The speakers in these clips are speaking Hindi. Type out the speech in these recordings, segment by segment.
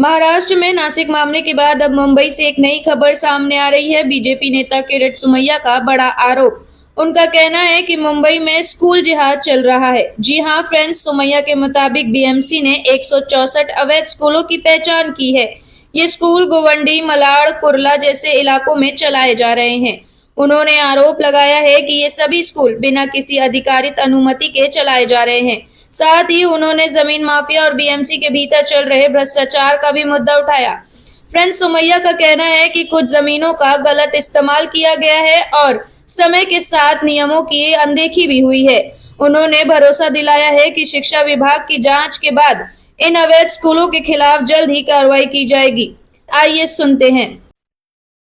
महाराष्ट्र में नासिक मामले के बाद अब मुंबई से एक नई खबर सामने आ रही है। बीजेपी नेता किरीट सोमैया का बड़ा आरोप। उनका कहना है कि मुंबई में स्कूल जिहाद चल रहा है। जी हां फ्रेंड्स, सोमैया के मुताबिक बीएमसी ने 164 अवैध स्कूलों की पहचान की है। ये स्कूल गोवंडी, मलाड, कुर्ला जैसे इलाकों में चलाए जा रहे हैं। उन्होंने आरोप लगाया है कि ये सभी स्कूल बिना किसी अधिकारित अनुमति के चलाए जा रहे हैं। साथ ही उन्होंने जमीन माफिया और बीएमसी के भीतर चल रहे भ्रष्टाचार का भी मुद्दा उठाया। फ्रेंड्स, सोमैया का कहना है कि कुछ जमीनों का गलत इस्तेमाल किया गया है और समय के साथ नियमों की अनदेखी भी हुई है। उन्होंने भरोसा दिलाया है कि शिक्षा विभाग की जांच के बाद इन अवैध स्कूलों के खिलाफ जल्द ही कार्रवाई की जाएगी। आइए सुनते हैं।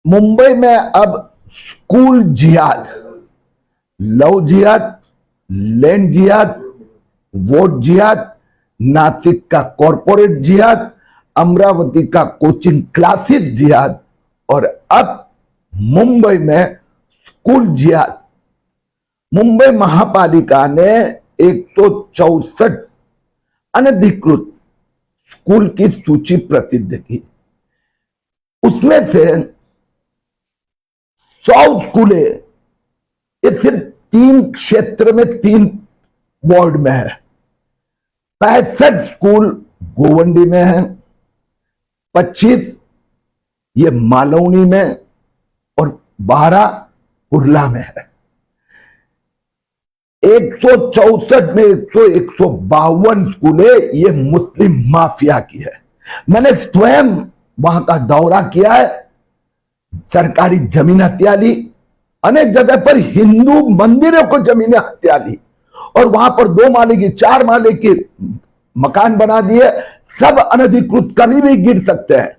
मुंबई में अब स्कूल जिहाद, लव जिहाद, लैंड जिहाद, वोट जिहाद, नासिक का कॉरपोरेट जिहाद, अमरावती का कोचिंग क्लासेस जिहाद और अब मुंबई में स्कूल जिहाद। मुंबई महापालिका ने 164 अनधिकृत स्कूल की सूची प्रसिद्ध की। उसमें से 100 स्कूलें ये सिर्फ 3 क्षेत्र में 3 वार्ड में है। 65 स्कूल गोवंडी में है, 25 ये मालौनी में और 12 कुर्ला में है। 164 में 152 स्कूलें ये मुस्लिम माफिया की है। मैंने स्वयं वहां का दौरा किया है, सरकारी जमीन हत्या ली, अनेक जगह पर हिंदू मंदिरों को जमीनें हत्या ली और वहां पर 2 माले की 4 माले के मकान बना दिए। सब अनधिकृत कभी भी गिर सकते हैं।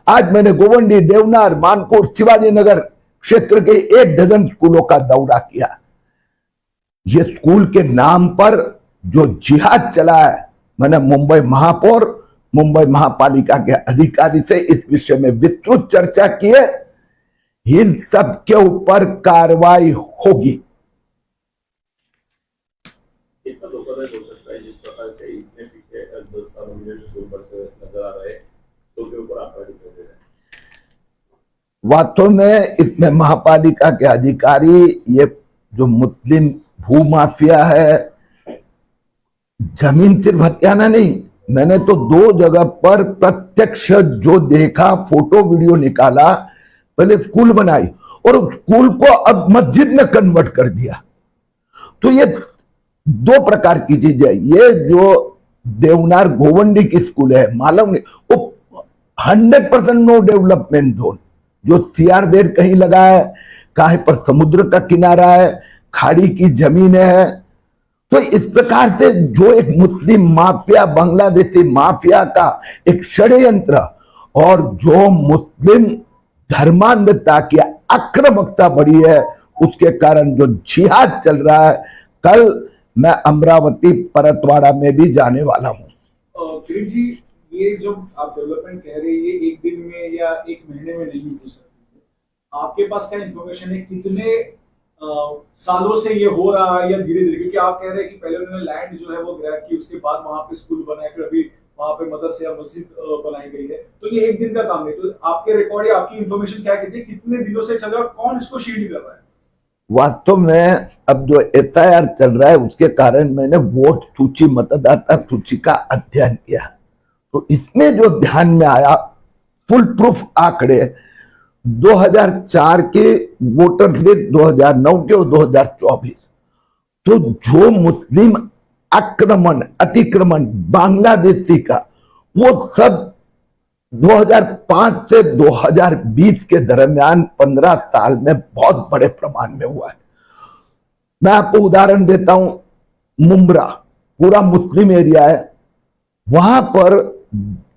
आज मैंने गोवंडी, देवनार, मानकोट, शिवाजी नगर क्षेत्र के 1 डजन स्कूलों का दौरा किया। ये स्कूल के नाम पर जो जिहाद चला है, मैंने मुंबई महापौर, मुंबई महापालिका के अधिकारी से इस विषय में विस्तृत चर्चा की है। इन सब के ऊपर कार्रवाई होगी। इतना धोखाधड़ी हो सकता है जिस प्रकार से इतने पीछे 10 सालों में स्कूल बढ़ते नजर आ रहे हैं, तो के ऊपर आप कर दे रहे हैं। वास्तव में इसमें महापालिका के अधिकारी, ये जो मुस्लिम भूमाफिया है, जमीन सिर्फ हत्याना नहीं, मैंने तो 2 जगह पर प्रत्यक्ष जो देखा, फोटो वीडियो निकाला। पहले स्कूल बनाई और स्कूल को अब मस्जिद में कन्वर्ट कर दिया। तो ये 2 प्रकार की चीज है। ये जो देवनार गोवंडी की स्कूल है, मालूम नहीं, वो 100% नो डेवलपमेंट जोन, जो सीआरजेड कहीं लगा है, कहीं पर समुद्र का किनारा है, खाड़ी की जमीन है। तो इस प्रकार से जो एक मुस्लिम माफिया, बांग्लादेशी माफिया का एक षड्यंत्र और जो मुस्लिम धर्मांधता की आक्रामकता बढ़ी है, उसके कारण जो जिहाद चल रहा है। कल मैं अमरावती, परतवाड़ा में भी जाने वाला हूं। किरीट जी, ये जो आप डेवलपमेंट कह रहे हैं, ये एक दिन में या एक महीने में नहीं हो सकती। आपके पास क्या इंफॉर्मेशन है, कितने सालों से ये हो रहा है या धीरे धीरे? क्योंकि आप कह रहे हैं कि पहले उन्होंने लैंड जो है वो ग्रैब की, उसके बाद वहां पे स्कूल बनाया, फिर अभी वहां पे मदरसे या मस्जिद बनाई गई है। तो ये एक दिन का काम नहीं। तो आपके रिकॉर्ड या आपकी इंफॉर्मेशन क्या कहती है, कितने दिनों से चल रहा है और कौन इसको शील्ड कर रहा है? वास्तव में अब जो एफआईआर चल रहा है, उसके कारण मैंने वोट सूची, मतदाता सूची का अध्ययन किया। तो इसमें जो ध्यान में आया, फुल प्रूफ आंकड़े 2004 के वोटर लिस्ट, 2009 के और 2024। तो जो मुस्लिम आक्रमण, अतिक्रमण बांग्लादेशी का, वो सब 2005 से 2020 के दरमियान 15 साल में बहुत बड़े प्रमाण में हुआ है। मैं आपको उदाहरण देता हूं, मुंब्रा पूरा मुस्लिम एरिया है, वहां पर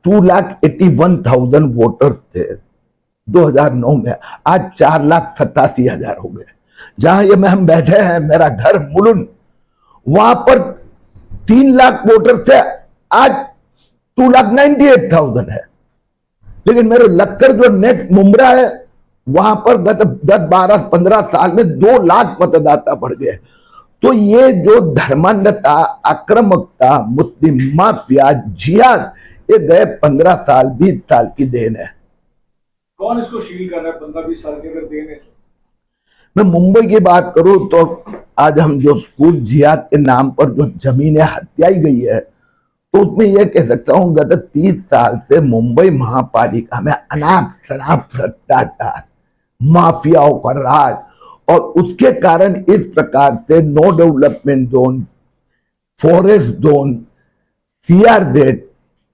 2,81,000 वोटर्स थे 2009 में। आज 4,87,000 हो गए। जहां ये में हम बैठे हैं, मेरा घर मुलुन, वहां पर 3 लाख वोटर थे, आज 2,98,000 है। लेकिन मेरे लक्कर जो नेक्स्ट मुंब्रा है, वहां पर 10-12-15 साल में 2 लाख मतदाता बढ़ गए। तो ये जो धर्मांधता, आक्रामकता, मुस्लिम माफिया, जिहाद, ये गए 15 साल 20 साल की देन है। कौन इसको शील कर रहा है? 15-20 साल के अगर देन है। मैं मुंबई की बात करूं तो आज हम जो स्कूल जिहाद के नाम पर जो जमीनें हत्याई गई है, तो उसमें यह कह सकता हूं गत 30 साल से मुंबई महापालिका में अनाप शनाप भ्रष्टाचार, माफियाओं का राज, और उसके कारण इस प्रकार से no development zone, forest zone, CRZ,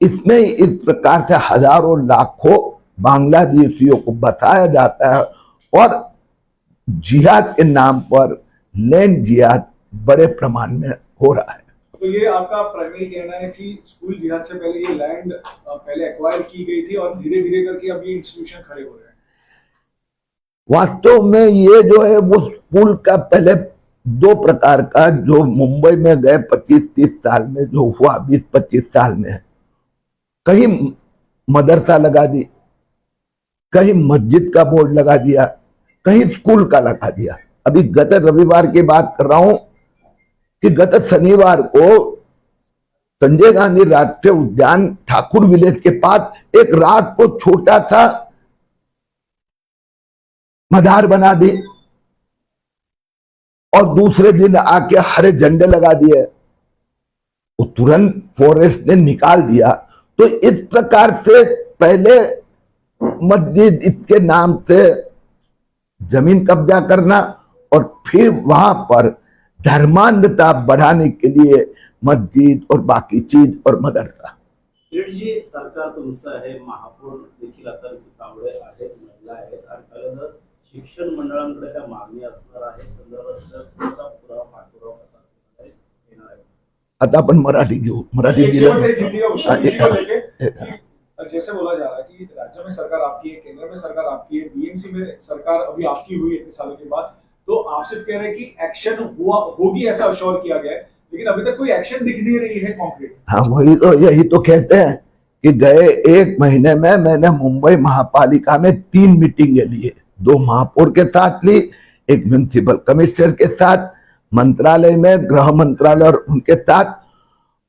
इसमें इस प्रकार से हजारों लाखों बांग्लादेशियों को बसाया जाता है और जिहाद के नाम पर लैंड जिहाद बड़े प्रमाण में हो रहा है। तो ये आपका प्राइमरी कहना है कि स्कूल जिहाद से पहले ये लैंड पहले एक्वायर की गई थी और धीरे धीरे करके अब ये इंस्टीट्यूशन खड़े हो रहे हैं। वास्तव में ये जो है वो स्कूल का पहले दो प्रकार का जो मुंबई में गए 25-30 साल में जो हुआ, 20-25 साल में, कहीं मदरसा लगा दी, कहीं मस्जिद का बोर्ड लगा दिया, कहीं स्कूल का लगा दिया। अभी गत रविवार की बात कर रहा हूं कि गत शनिवार को संजय गांधी राष्ट्रीय उद्यान ठाकुर विलेज के पास एक रात को छोटा सा मदार बना दी और दूसरे दिन आके हरे झंडे लगा दिए। वो तुरंत फॉरेस्ट ने निकाल दिया। तो इस प्रकार से पहले मस्जिद इसके नाम से जमीन कब्जा करना और फिर वहां पर धर्मांधता बढ़ाने के लिए मस्जिद और बाकी चीज और मदरसा। जी सरकार तुमचं आहे, महापौर देखील आता तांबडे आहेत, महिला आहेत आणि शिक्षण मंडळांकडे काय मागणी असणार आहे संदर्भात तुमचा पुरावा पाठपुरावा कसा येणार आहे? आता आपण मराठी घेऊ, मराठी जैसे बोला जा रहा है कि राज्य में सरकार आपकी है, केंद्र में सरकार आपकी है, BMC में सरकार अभी आपकी हुई इतने सालों के बाद, तो आप सिर्फ कह रहे हैं कि एक्शन हुआ होगी ऐसा अश्योर किया गया है, लेकिन अभी तक कोई एक्शन दिख नहीं रही है कॉन्क्रीट। हाँ, वही तो, यही तो कहते हैं कि गए 1 महीने में मैंने मुंबई महापालिका में 3 मीटिंगें ली, 2 महापौर के साथ ली, एक म्युनिसिपल कमिश्नर के साथ, मंत्रालय में गृह मंत्रालय और उनके साथ,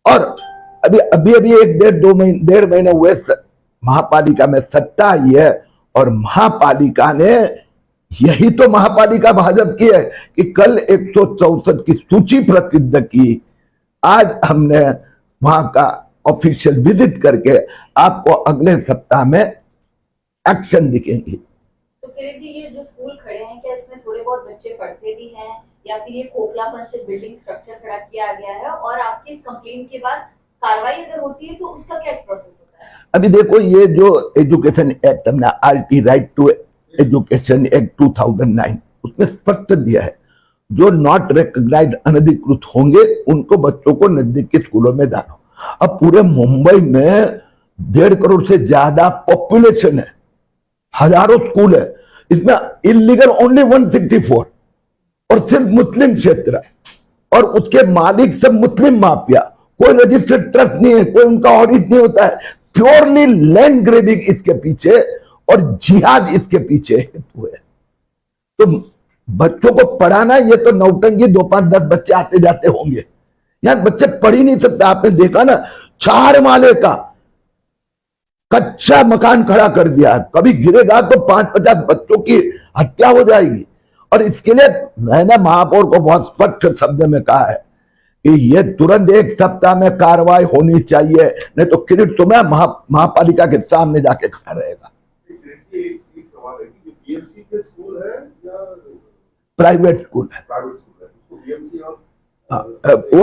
और अभी 1-1.5 महीने हुए महापालिका में सत्ता आई है और महापालिका ने, यही तो महापालिका भाजपा की है कि कल 164 की सूची प्रसिद्ध की। आज हमने वहां का ऑफिशियल विजिट करके आपको अगले सप्ताह में एक्शन दिखेंगे। तो किरण जी, ये जो स्कूल खड़े हैं, क्या इसमें थोड़े बहुत बच्चे पढ़ते भी हैं या फिर ये खोखलापन से बिल्डिंग स्ट्रक्चर खड़ा किया गया है? और आपकी इस कंप्लेंट के बाद कार्रवाई अगर होती है तो उसका क्या प्रोसेस होता है? अभी देखो, ये जो एजुकेशन एक्ट हमने RT right to education act 2009 उसमें स्पष्ट दिया है, जो नॉट रिकॉग्नाइज्ड अनधिकृत होंगे उनको बच्चों को नजदीक के स्कूलों में डालो। अब पूरे मुंबई में 1.5 करोड़ से ज्यादा पॉपुलेशन है, हजारों स्कूल है, इसमें इलीगल ओनली 164 और सिर्फ मुस्लिम क्षेत्र, और उसके मालिक सब मुस्लिम माफिया, कोई रजिस्टर्ड ट्रस्ट नहीं है, कोई उनका ऑडिट नहीं होता है, प्योरली लैंड ग्रेबिंग इसके पीछे और जिहाद इसके पीछे हेतु है। तो बच्चों को पढ़ाना, ये तो नौटंकी 2, 5, 10 बच्चे आते जाते होंगे, यहां बच्चे पढ़ ही नहीं सकते। आपने देखा ना, 4 माले का कच्चा मकान खड़ा कर दिया, कभी गिरेगा तो 5-50 बच्चों की हत्या हो जाएगी। और इसके लिए मैंने महापौर को बहुत स्पष्ट शब्द में कहा है कि ये तुरंत 1 सप्ताह में कार्रवाई होनी चाहिए, नहीं तो किरीट तुम्हें महापालिका के सामने जाके खड़ा रहेगा। एक सवाल है कि BMC के स्कूल है या प्राइवेट स्कूल है? प्राइवेट स्कूल है, BMC और वो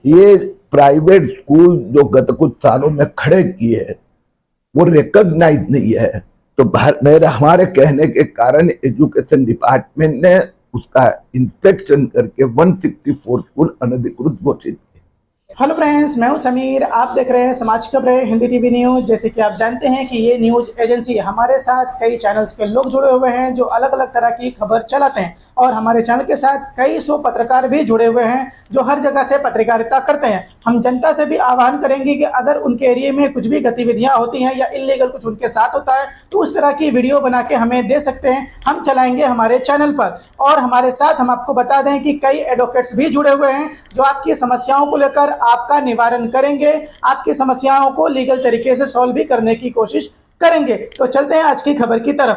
ये प्राइवेट स्कूल जो गत कुछ सालों में खड़े किए हैं वो रिकॉग्नाइज नहीं है। तो मेरे हमारे कहने के कारण एजुकेशन डिपार्टमेंट ने उसका इंस्पेक्शन करके 164 स्कूल अनधिकृत घोषित किए। हेलो फ्रेंड्स, मैं हूं समीर, आप देख रहे हैं समाज खबरें हिंदी TV न्यूज़। जैसे कि आप जानते हैं कि ये न्यूज़ एजेंसी, हमारे साथ कई चैनल्स के लोग जुड़े हुए हैं जो अलग अलग तरह की खबर चलाते हैं, और हमारे चैनल के साथ कई 100 पत्रकार भी जुड़े हुए हैं जो हर जगह से पत्रकारिता करते हैं। हम जनता से भी आह्वान करेंगे कि अगर उनके एरिया में कुछ भी गतिविधियाँ होती हैं या इलीगल कुछ उनके साथ होता है तो उस तरह की वीडियो बना के हमें दे सकते हैं, हम चलाएंगे हमारे चैनल पर। और हमारे साथ हम आपको बता दें कि कई एडवोकेट्स भी जुड़े हुए हैं जो आपकी समस्याओं को लेकर आपका निवारण करेंगे, आपकी समस्याओं को लीगल तरीके से सॉल्व भी करने की कोशिश करेंगे। तो चलते हैं आज की खबर की तरफ।